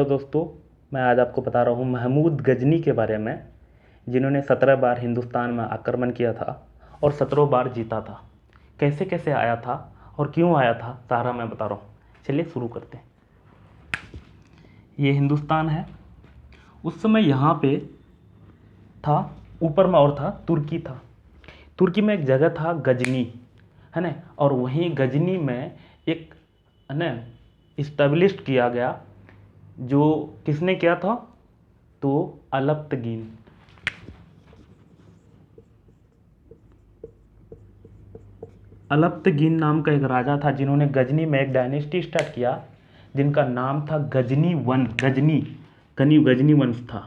तो दोस्तों, मैं आज आपको बता रहा हूँ महमूद गजनी के बारे में, जिन्होंने 17 बार हिंदुस्तान में आक्रमण किया था और 17 बार जीता था। कैसे कैसे आया था और क्यों आया था, सारा मैं बता रहा हूँ। चलिए शुरू करते हैं। ये हिंदुस्तान है। उस समय यहाँ पे था, ऊपर में और था, तुर्की था। तुर्की में एक जगह था गजनी, है ना। और वहीं गजनी में एक, है ना, इस्टेब्लिश किया गया। जो किसने किया था? तो अलप्तगीन। अलप्तगीन नाम का एक राजा था, जिन्होंने गजनी में एक डायनेस्टी स्टार्ट किया, जिनका नाम था गजनी वन। गजनी वंश था,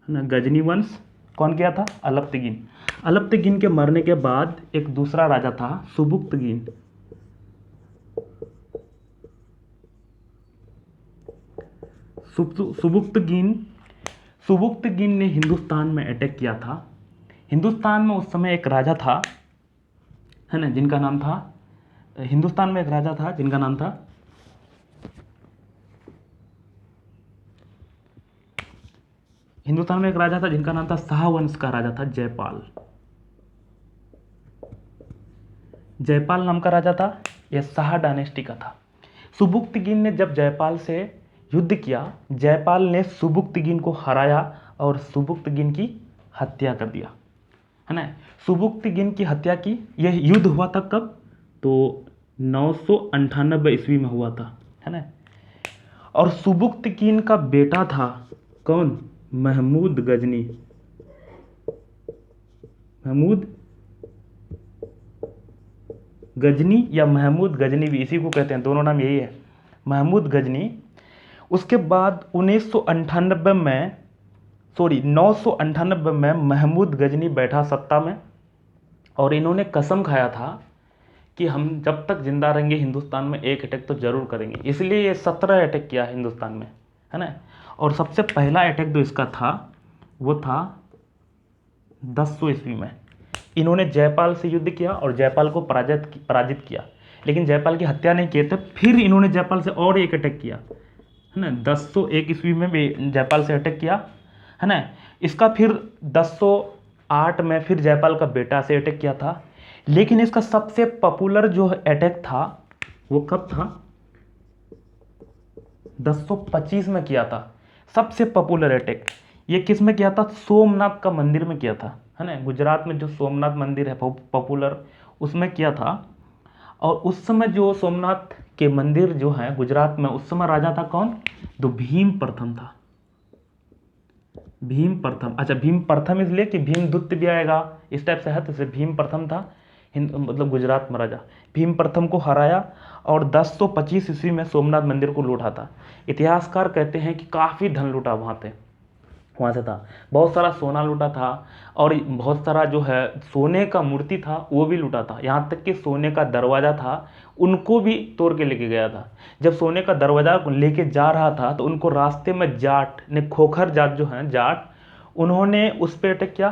है ना। गजनी वंश कौन किया था? अलप्तगीन। अलप्तगीन के मरने के बाद एक दूसरा राजा था, सुबुक्तगीन। सुबुक्तगीन सुबुक्तगीन ने हिंदुस्तान में अटैक किया था। हिंदुस्तान में उस समय एक राजा था, है ना, जिनका नाम था, हिंदुस्तान में एक राजा था जिनका नाम था, हिंदुस्तान में एक राजा था जिनका नाम था, शाह वंश का राजा था, जयपाल। जयपाल नाम का राजा था। यह शाह डायनेस्टी का था। सुबुक्तगीन ने जब जयपाल से युद्ध किया, जयपाल ने सुबुक्तगीन को हराया और सुबुक्तगीन की हत्या कर दिया, है ना। सुबुक्तगीन की हत्या की। यह युद्ध हुआ था कब? तो 998 ईस्वी में हुआ था, है ना। और सुबुक्तगीन का बेटा था कौन? महमूद गजनी। महमूद गजनी या महमूद गजनी भी इसी को कहते हैं, दोनों नाम यही है, महमूद गजनी। उसके बाद 998 में महमूद गजनी बैठा सत्ता में, और इन्होंने कसम खाया था कि हम जब तक जिंदा रहेंगे हिंदुस्तान में एक अटैक तो जरूर करेंगे। इसलिए ये 17 अटैक किया हिंदुस्तान में, है ना। और सबसे पहला अटैक जो इसका था वो था 1000 ईस्वी में। इन्होंने जयपाल से युद्ध किया और जयपाल को पराजित किया, लेकिन जयपाल की हत्या नहीं किए थे। फिर इन्होंने जयपाल से और एक अटैक किया, है ना। 1001 ईस्वी में भी जयपाल से अटैक किया, है ना। इसका फिर 1008 में फिर जयपाल का बेटा से अटैक किया था। लेकिन इसका सबसे पॉपुलर जो अटैक था वो कब था? 1025 में किया था। सबसे पॉपुलर अटैक ये किस में किया था? सोमनाथ का मंदिर में किया था, है ना। गुजरात में जो सोमनाथ मंदिर है पॉपुलर, उसमें किया था। और उस समय जो सोमनाथ के मंदिर जो है गुजरात में, उस समय राजा था कौन? तो भीम प्रथम था। भीम प्रथम। अच्छा, भीम प्रथम इसलिए कि भीमदूत भी आएगा, इस टाइप से है, तो भीम प्रथम था, मतलब गुजरात में राजा। भीम प्रथम को हराया और 1025 ईस्वी में सोमनाथ मंदिर को लूटा था। इतिहासकार कहते हैं कि काफ़ी धन लूटा वहाँ से था। बहुत सारा सोना लूटा था, और बहुत सारा जो है सोने का मूर्ति था वो भी लूटा था। यहाँ तक कि सोने का दरवाज़ा था, उनको भी तोड़ के लेके गया था। जब सोने का दरवाज़ा लेके जा रहा था तो उनको रास्ते में जाट ने, खोखर जाट जो हैं जाट, उन्होंने उस पर अटैक किया।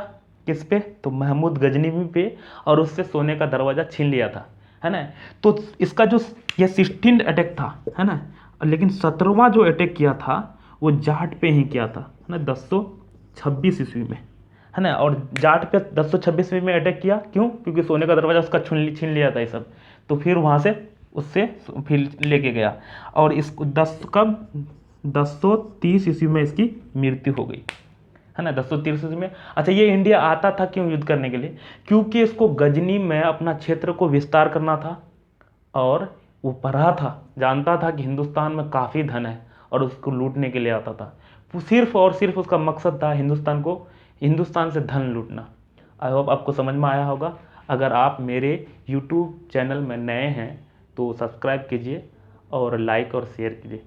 किस पे? तो महमूद गजनी पे, और उससे सोने का दरवाज़ा छीन लिया था, है ना। तो इसका जो ये 16 अटैक था, है ना, लेकिन 17वां जो अटैक किया था वो जाट पे ही किया था, है ना, 1026 ईस्वी में, है ना। और जाट पे 1026 ईस्वी में अटैक किया, क्यों? क्योंकि सोने का दरवाज़ा उसका छीन लिया था ये सब। तो फिर वहाँ से उससे फिर लेके गया, और इसको 1030 ईस्वी में इसकी मृत्यु हो गई, है ना, 1030 ईस्वी में। अच्छा, ये इंडिया आता था क्यों युद्ध करने के लिए? क्योंकि इसको गजनी में अपना क्षेत्र को विस्तार करना था, और वो पढ़ा था, जानता था कि हिंदुस्तान में काफ़ी धन है, और उसको लूटने के लिए आता था। वो सिर्फ और सिर्फ उसका मकसद था हिंदुस्तान से धन लूटना। आई होप आपको समझ में आया होगा। अगर आप मेरे यूट्यूब चैनल में नए हैं तो सब्सक्राइब कीजिए और लाइक और शेयर कीजिए।